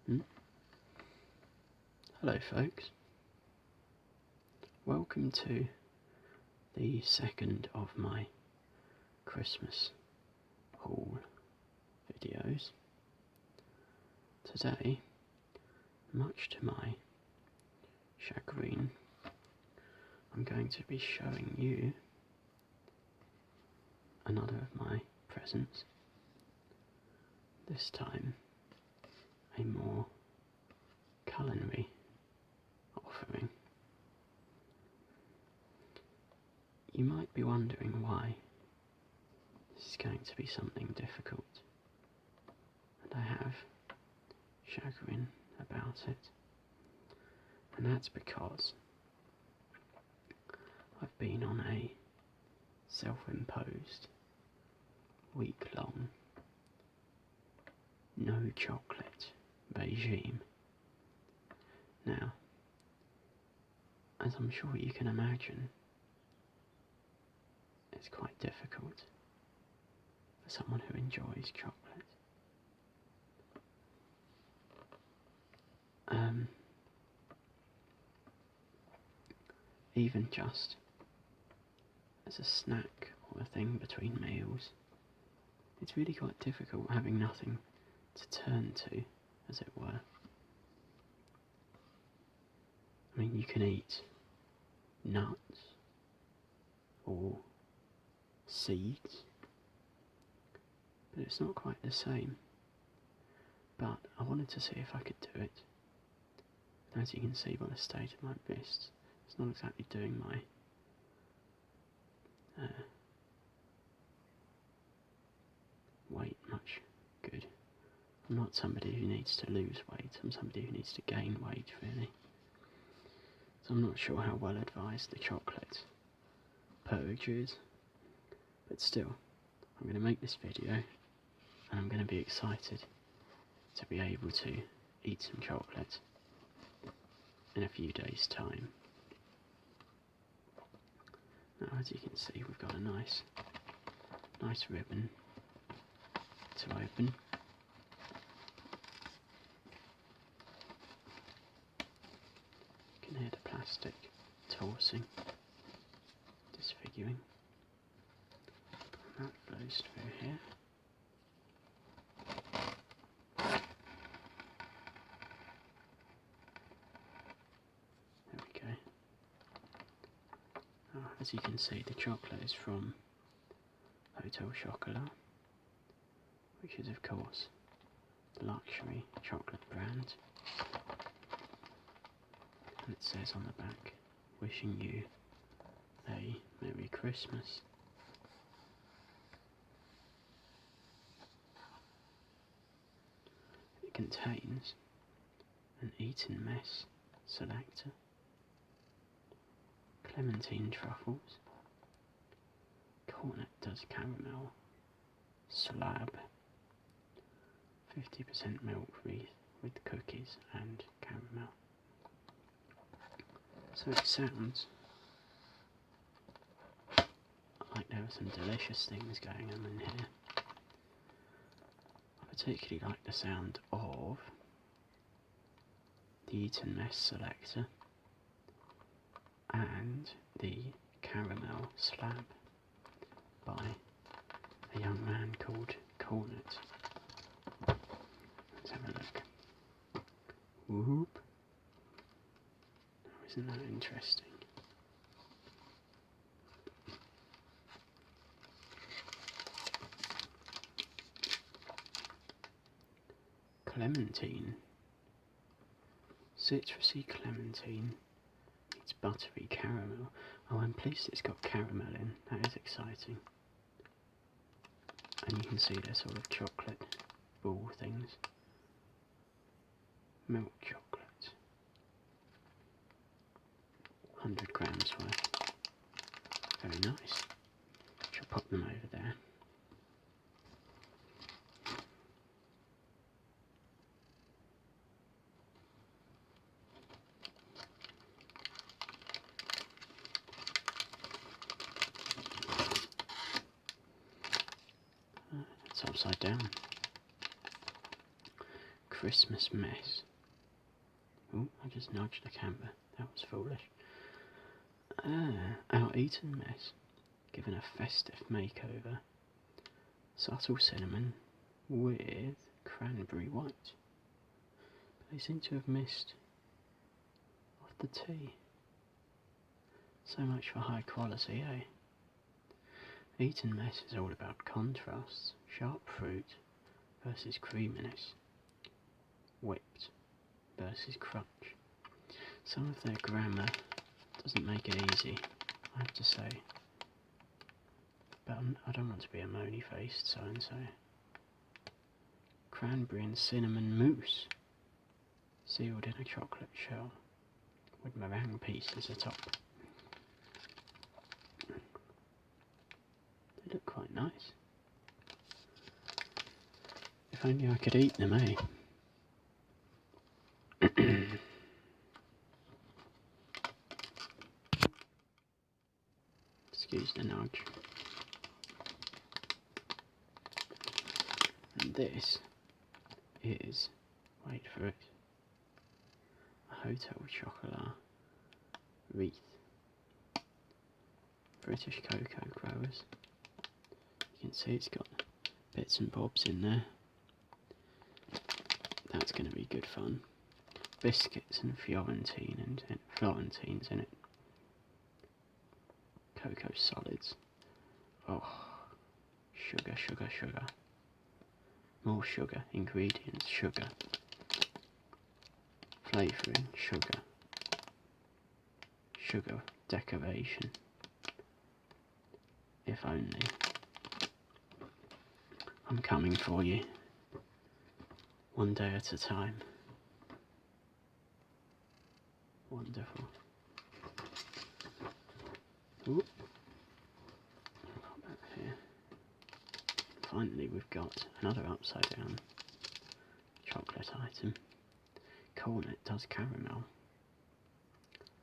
Hmm? Hello folks, welcome to the second of my Christmas haul videos. Today, much to my chagrin, I'm going to be showing you another of my presents, this time a more culinary offering. You might be wondering why this is going to be something difficult, and I have chagrin about it, and that's because I've been on a self-imposed week-long no chocolate regime. Now, as I'm sure you can imagine, it's quite difficult for someone who enjoys chocolate. Even just as a snack or a thing between meals, it's really quite difficult having nothing to turn to, as it were. I mean, you can eat nuts or seeds, but it's not quite the same. But I wanted to see if I could do it. And as you can see by the state of my wrists, it's not exactly doing my weight much good. I'm not somebody who needs to lose weight, I'm somebody who needs to gain weight, really. So I'm not sure how well advised the chocolate purge is, but still, I'm going to make this video, and I'm going to be excited to be able to eat some chocolate in a few days' time. Now, as you can see, we've got a nice ribbon to open. You can hear the plastic tossing, disfiguring. And that flows through here. There we go. Now, as you can see, the chocolate is from Hotel Chocolat, which is of course the luxury chocolate brand, and it says on the back, wishing you a Merry Christmas. It contains an eaten mess selector, clementine truffles, cornetto caramel slab, 50% milk wreath with cookies and caramel. So it sounds like there are some delicious things going on in here. I particularly like the sound of the eaten mess selector and the caramel slab by a young man called Cornet. Let's have a look. Whoop. Oh, isn't that interesting? Clementine. Citrusy clementine. It's buttery caramel. Oh, I'm pleased it's got caramel in. That is exciting. And you can see they're sort of chocolate ball things. Milk chocolate. 100 grams worth. Very nice. Shall pop them over there. It's upside down. Christmas mess. Oh, I just nudged the camera. That was foolish. Our Eton mess, given a festive makeover. Subtle cinnamon with cranberry white. But they seem to have missed off the tea. So much for high quality, eh? Eton mess is all about contrasts, sharp fruit versus creaminess, whipped versus crunch. Some of their grammar doesn't make it easy, I have to say. But I don't want to be a moany-faced so-and-so. Cranberry and cinnamon mousse, sealed in a chocolate shell, with meringue pieces atop. They look quite nice. If only I could eat them, eh? Excuse the nudge. And this is, wait for it, a Hotel Chocolat wreath. British cocoa growers. You can see it's got bits and bobs in there. That's going to be good fun. Biscuits and Florentines in it. Cocoa solids. Oh, sugar, sugar, sugar. More sugar. Ingredients, sugar. Flavouring, sugar. Sugar decoration. If only. I'm coming for you. One day at a time. Wonderful. Ooh. Pop that here. Finally we've got another upside down chocolate item. Cornet does caramel.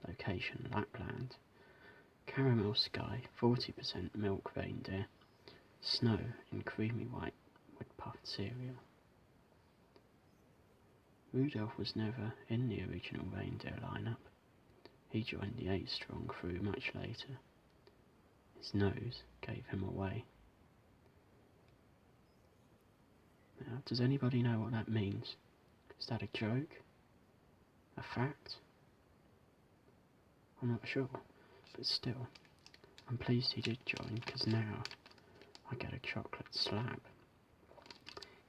Location Lapland. Caramel sky, 40% milk reindeer. Snow in creamy white with puffed cereal. Rudolph was never in the original reindeer lineup. He joined the 8-strong crew much later. His nose gave him away. Now, does anybody know what that means? Is that a joke? A fact? I'm not sure, but still, I'm pleased he did join, because now I get a chocolate slab.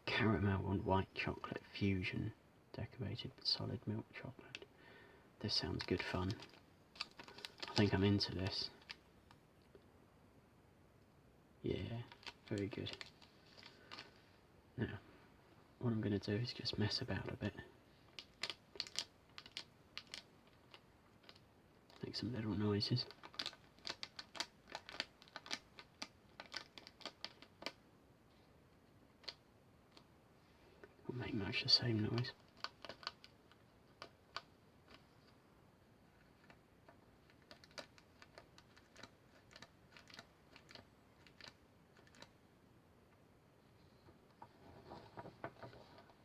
Caramel and white chocolate fusion, decorated with solid milk chocolate. This sounds good fun. I think I'm into this. Yeah, very good. Now, what I'm going to do is just mess about a bit. Make some little noises. Will make much the same noise.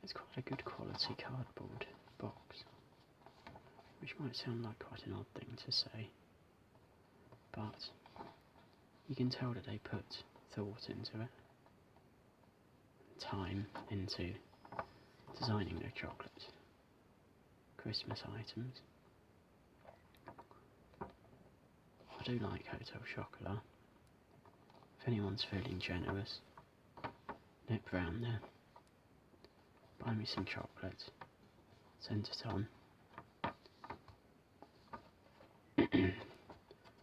It's quite a good quality cardboard box, which might sound like quite an odd thing to say, but you can tell that they put thought into it, time into designing their chocolate Christmas items. I do like Hotel Chocolat. If anyone's feeling generous, nip round there, buy me some chocolate, send it on.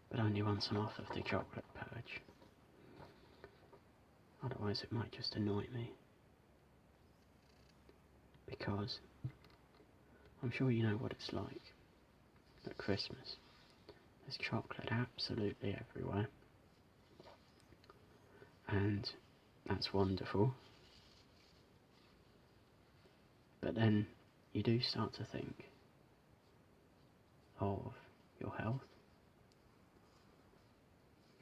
But only once I'm off of the chocolate purge. Otherwise it might just annoy me. Because I'm sure you know what it's like at Christmas. There's chocolate absolutely everywhere. And that's wonderful. But then you do start to think of your health,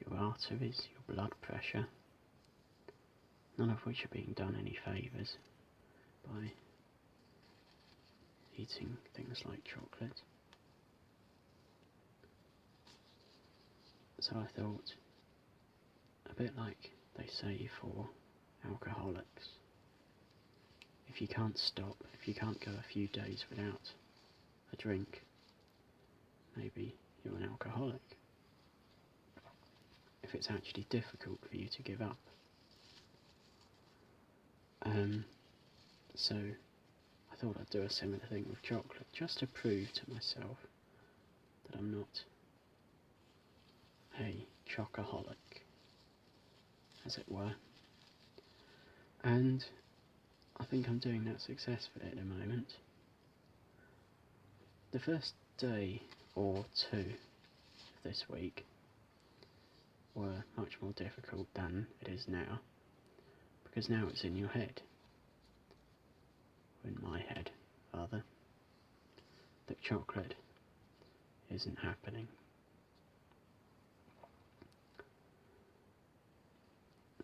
your arteries, your blood pressure, none of which are being done any favours by eating things like chocolate. So I thought, a bit like they say for alcoholics, if you can't stop, if you can't go a few days without a drink, maybe you're an alcoholic. If it's actually difficult for you to give up. So I thought I'd do a similar thing with chocolate, just to prove to myself that I'm not a chocoholic, as it were. And I think I'm doing that successfully at the moment. The first day or two of this week were much more difficult than it is now, because now it's in your head, or in my head rather, that chocolate isn't happening.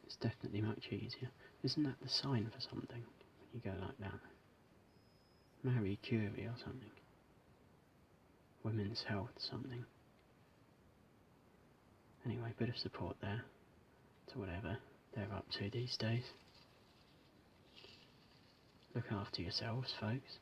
It's definitely much easier. Isn't that the sign for something, when you go like that? Marie Curie or something. Women's health something. Anyway, bit of support there to whatever they're up to these days. Look after yourselves, folks.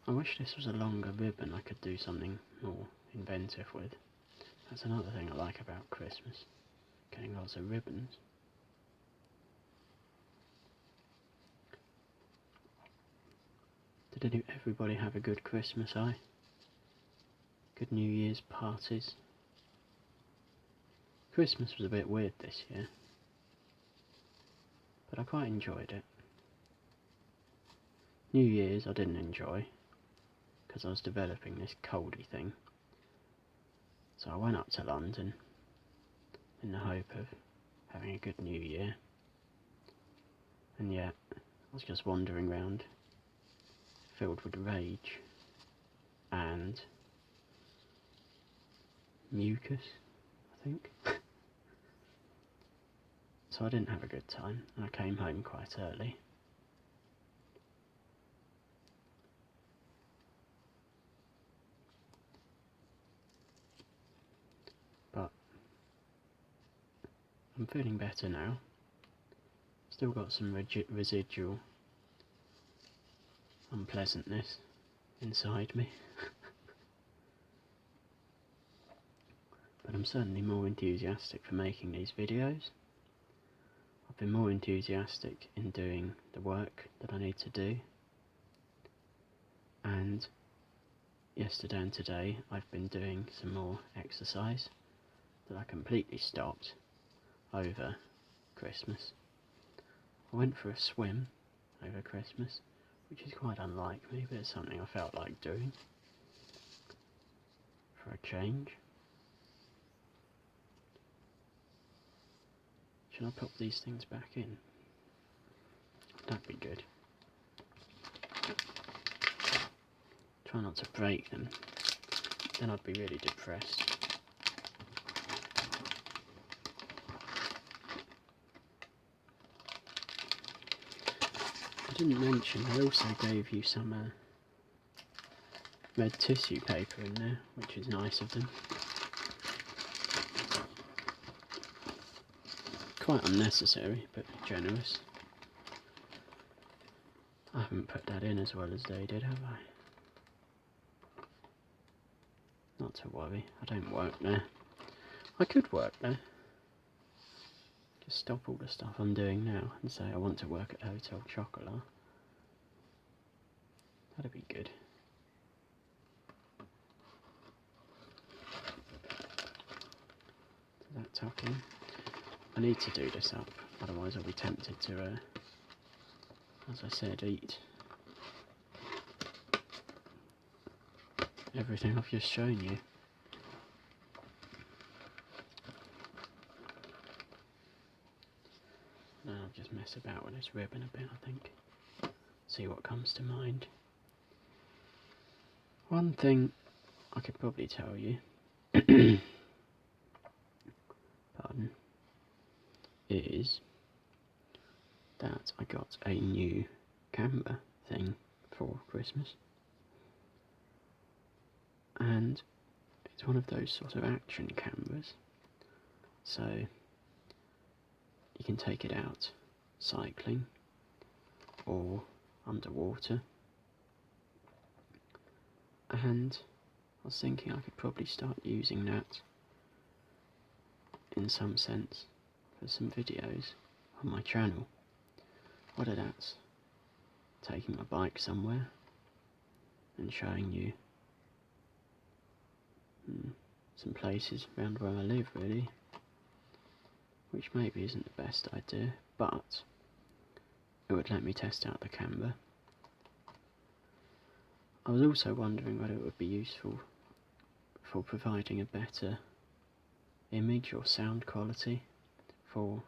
I wish this was a longer ribbon. I could do something more inventive with. That's another thing I like about Christmas. Getting lots of ribbons. Did everybody have a good Christmas, Good New Year's parties? Christmas was a bit weird this year, but I quite enjoyed it. New Year's I didn't enjoy, because I was developing this coldy thing. So I went up to London in the hope of having a good New Year, and yet I was just wandering around filled with rage and mucus, I think. So I didn't have a good time, and I came home quite early. But I'm feeling better now. Still got some residual unpleasantness inside me. But I'm certainly more enthusiastic for making these videos. I've been more enthusiastic in doing the work that I need to do. And yesterday and today I've been doing some more exercise that I completely stopped over Christmas. I went for a swim over Christmas, which is quite unlike me, but it's something I felt like doing for a change. Should I pop these things back in? That'd be good. Try not to break them, then I'd be really depressed. I didn't mention, I also gave you some red tissue paper in there, which is nice of them. Quite unnecessary, but generous. I haven't put that in as well as they did, have I? Not to worry, I don't work there. I could work there. Just stop all the stuff I'm doing now and say I want to work at Hotel Chocolat. That'd be good. Does that tuck in? I need to do this up, otherwise I'll be tempted to, as I said, eat everything I've just shown you. Now I'll just mess about with this ribbon a bit, I think. See what comes to mind. One thing I could probably tell you is that I got a new camera thing for Christmas, and it's one of those sort of action cameras, so you can take it out cycling or underwater, and I was thinking I could probably start using that in some sense for some videos on my channel. Whether that's taking my bike somewhere and showing you some places around where I live, really, which maybe isn't the best idea, but it would let me test out the camera. I was also wondering whether it would be useful for providing a better image or sound quality for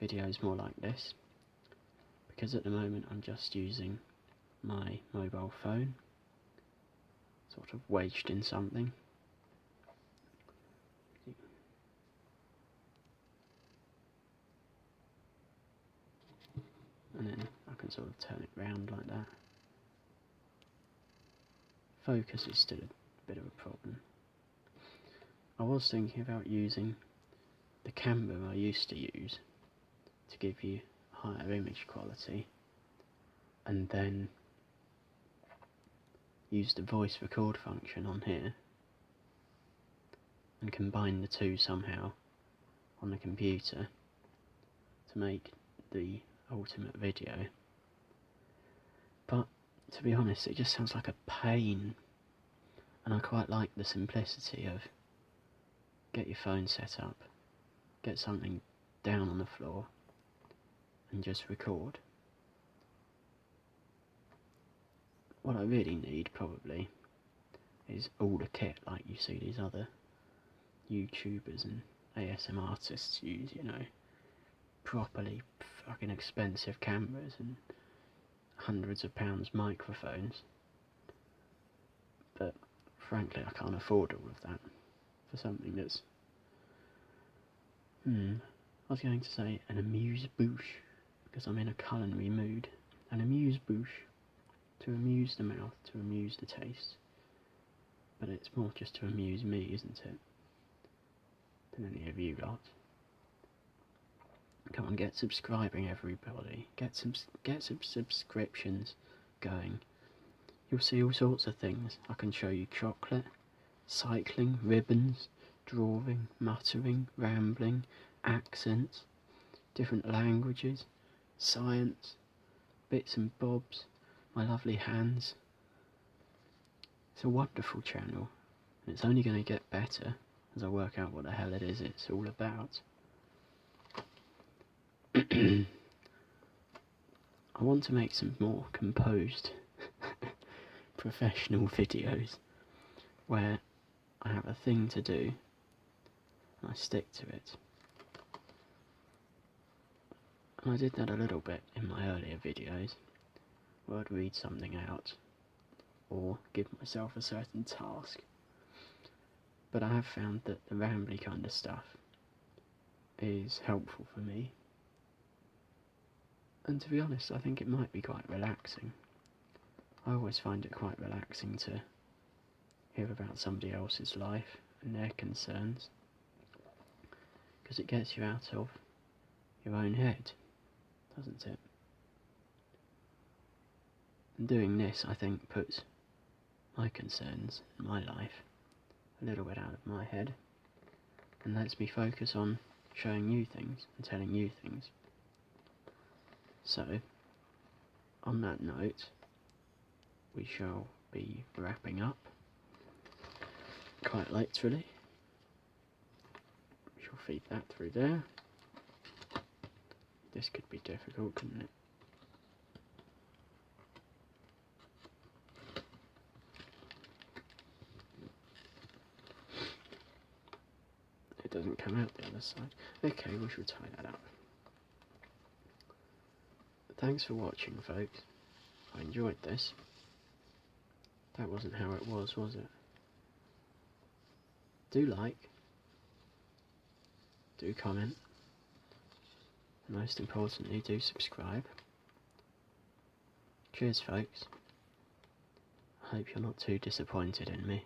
videos more like this, because at the moment I'm just using my mobile phone, sort of wedged in something. And then I can sort of turn it round like that. Focus is still a bit of a problem. I was thinking about using the camera I used to use to give you higher image quality, and then use the voice record function on here and combine the two somehow on the computer to make the ultimate video. But to be honest, it just sounds like a pain, and I quite like the simplicity of get your phone set up, get something down on the floor and just record. What I really need probably is all the kit like you see these other YouTubers and ASMR artists use, you know, properly fucking expensive cameras and hundreds of pounds microphones. But frankly, I can't afford all of that for something that's I was going to say an amuse bouche, because I'm in a culinary mood. An amuse bouche, to amuse the mouth, to amuse the taste. But it's more just to amuse me, isn't it? Than any of you lot. Come on, get subscribing, everybody. Get some subscriptions going. You'll see all sorts of things. I can show you chocolate, cycling, ribbons, drawing, muttering, rambling, accents, different languages, science, bits and bobs, my lovely hands. It's a wonderful channel, and it's only going to get better as I work out what the hell it is it's all about. I want to make some more composed professional videos where I have a thing to do and I stick to it. And I did that a little bit in my earlier videos, where I'd read something out or give myself a certain task. But I have found that the rambly kind of stuff is helpful for me. And to be honest, I think it might be quite relaxing. I always find it quite relaxing to hear about somebody else's life and their concerns, because it gets you out of your own head, doesn't it? And doing this, I think, puts my concerns in my life a little bit out of my head and lets me focus on showing you things and telling you things. So, on that note, we shall be wrapping up, quite literally. We shall feed that through there. This could be difficult, couldn't it? It doesn't come out the other side. Okay, we shall tie that up. Thanks for watching, folks. I enjoyed this. That wasn't how it was it? Do like, do comment, Most importantly, do subscribe. Cheers, folks. I hope you're not too disappointed in me.